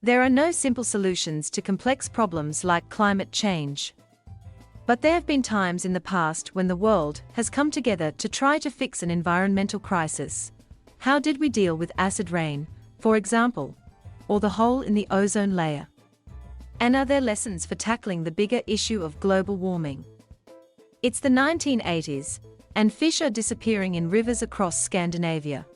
There are no simple solutions to complex problems like climate change. But there have been times in the past when the world has come together to try to fix an environmental crisis. How did we deal with acid rain, for example, or the hole in the ozone layer? And are there lessons for tackling the bigger issue of global warming? It's the 1980s, and fish are disappearing in rivers across Scandinavia.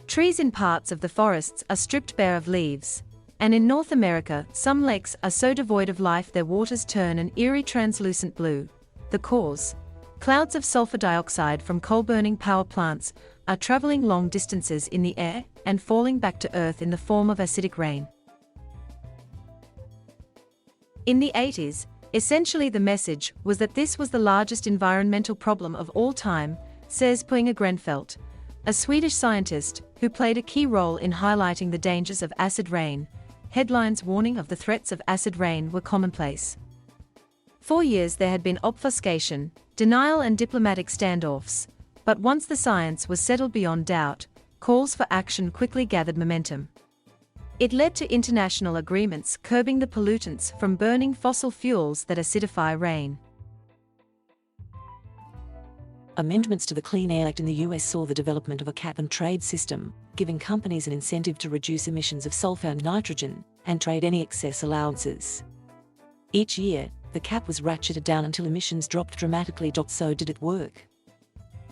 Trees in parts of the forests are stripped bare of leaves, and in North America, some lakes are so devoid of life their waters turn an eerie translucent blue. The cause? Clouds of sulfur dioxide from coal-burning power plants are traveling long distances in the air and falling back to Earth in the form of acidic rain. In the 80s, essentially the message was that this was the largest environmental problem of all time, says Per Grenfelt, a Swedish scientist who played a key role in highlighting the dangers of acid rain. Headlines warning of the threats of acid rain were commonplace. For years there had been obfuscation, denial and diplomatic standoffs, but once the science was settled beyond doubt, calls for action quickly gathered momentum. It led to international agreements curbing the pollutants from burning fossil fuels that acidify rain. Amendments to the Clean Air Act in the US saw the development of a cap-and-trade system, giving companies an incentive to reduce emissions of sulfur and nitrogen, and trade any excess allowances. Each year, the cap was ratcheted down until emissions dropped dramatically. So did it work?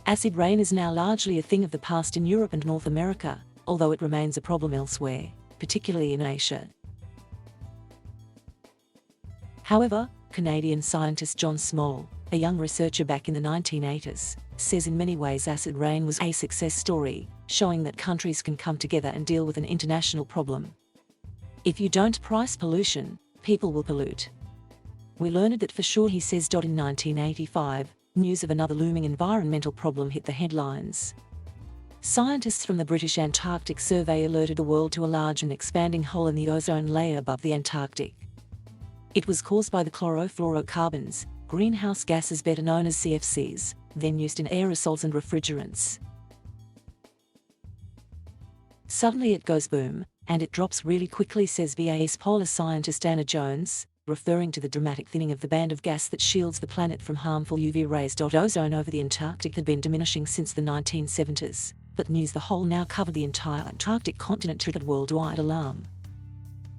Acid rain is now largely a thing of the past in Europe and North America, although it remains a problem elsewhere, particularly in Asia. However, Canadian scientist John Small, a young researcher back in the 1980s, says in many ways acid rain was a success story, showing that countries can come together and deal with an international problem. If you don't price pollution, people will pollute. We learned that for sure, he says. In 1985, news of another looming environmental problem hit the headlines. Scientists from the British Antarctic Survey alerted the world to a large and expanding hole in the ozone layer above the Antarctic. It was caused by the chlorofluorocarbons, greenhouse gases better known as CFCs, then used in aerosols and refrigerants. Suddenly it goes boom, and it drops really quickly, says VA's polar scientist Anna Jones, referring to the dramatic thinning of the band of gas that shields the planet from harmful UV rays. Ozone over the Antarctic had been diminishing since the 1970s, but news the hole now covered the entire Antarctic continent triggered worldwide alarm.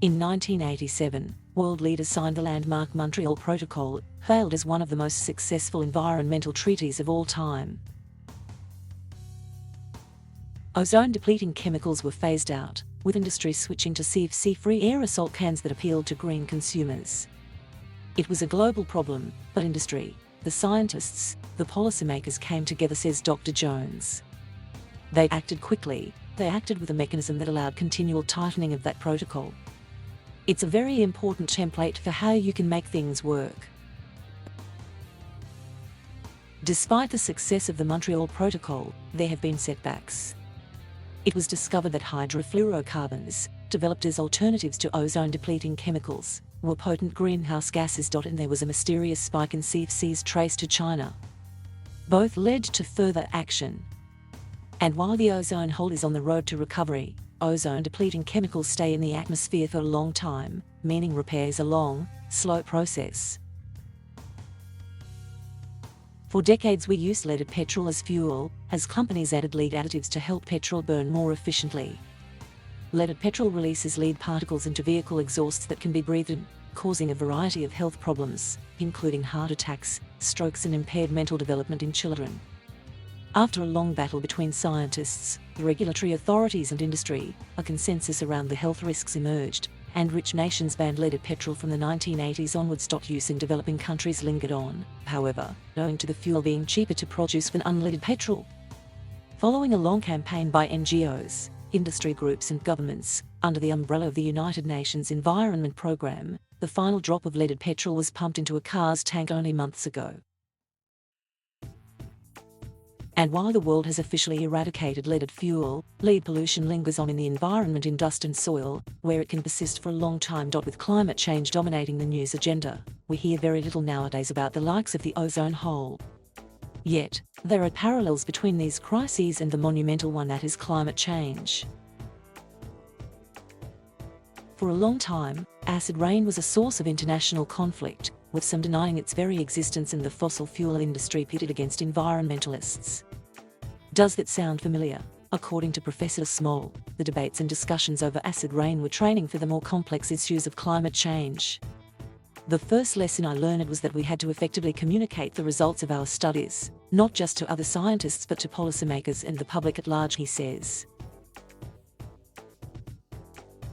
In 1987, world leaders signed the landmark Montreal Protocol, hailed as one of the most successful environmental treaties of all time. Ozone-depleting chemicals were phased out, with industry switching to CFC-free aerosol cans that appealed to green consumers. It was a global problem, but industry, the scientists, the policymakers came together, says Dr. Jones. They acted quickly. They acted with a mechanism that allowed continual tightening of that protocol. It's a very important template for how you can make things work. Despite the success of the Montreal Protocol, there have been setbacks. It was discovered that hydrofluorocarbons, developed as alternatives to ozone-depleting chemicals, were potent greenhouse gases. And there was a mysterious spike in CFCs traced to China. Both led to further action. And while the ozone hole is on the road to recovery, ozone-depleting chemicals stay in the atmosphere for a long time, meaning repair is a long, slow process. For decades we used leaded petrol as fuel, as companies added lead additives to help petrol burn more efficiently. Leaded petrol releases lead particles into vehicle exhausts that can be breathed in, causing a variety of health problems, including heart attacks, strokes and impaired mental development in children. After a long battle between scientists, the regulatory authorities and industry, a consensus around the health risks emerged, and rich nations banned leaded petrol from the 1980s onwards. Use in developing countries lingered on, however, owing to the fuel being cheaper to produce than unleaded petrol. Following a long campaign by NGOs, industry groups and governments, under the umbrella of the United Nations Environment Programme, the final drop of leaded petrol was pumped into a car's tank only months ago. And while the world has officially eradicated leaded fuel, lead pollution lingers on in the environment, in dust and soil, where it can persist for a long time. With climate change dominating the news agenda, we hear very little nowadays about the likes of the ozone hole. Yet, there are parallels between these crises and the monumental one that is climate change. For a long time, acid rain was a source of international conflict, with some denying its very existence and the fossil fuel industry pitted against environmentalists. Does that sound familiar? According to Professor Small, the debates and discussions over acid rain were training for the more complex issues of climate change. The first lesson I learned was that we had to effectively communicate the results of our studies, not just to other scientists but to policymakers and the public at large, he says.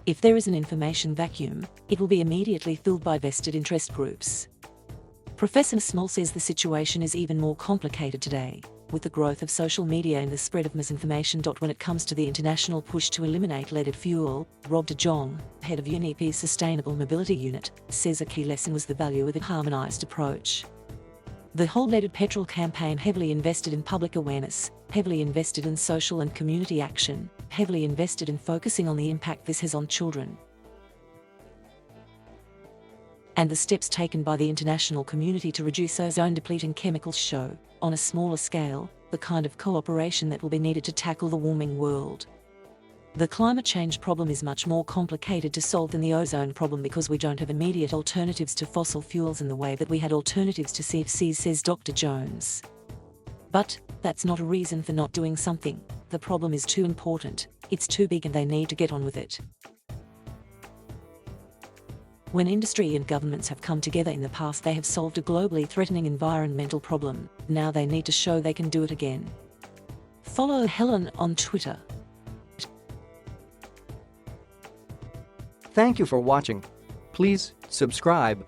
If there is an information vacuum, it will be immediately filled by vested interest groups. Professor Small says the situation is even more complicated today, with the growth of social media and the spread of misinformation. When it comes to the international push to eliminate leaded fuel, Rob de Jong, head of UNEP's Sustainable Mobility Unit, says a key lesson was the value of a harmonised approach. The whole leaded petrol campaign heavily invested in public awareness, heavily invested in social and community action, heavily invested in focusing on the impact this has on children. And the steps taken by the international community to reduce ozone-depleting chemicals show, on a smaller scale, the kind of cooperation that will be needed to tackle the warming world. The climate change problem is much more complicated to solve than the ozone problem because we don't have immediate alternatives to fossil fuels in the way that we had alternatives to CFCs, says Dr. Jones. But that's not a reason for not doing something. The problem is too important, it's too big, and they need to get on with it. When industry and governments have come together in the past, they have solved a globally threatening environmental problem. Now they need to show they can do it again. Follow Helen on Twitter. Thank you for watching. Please subscribe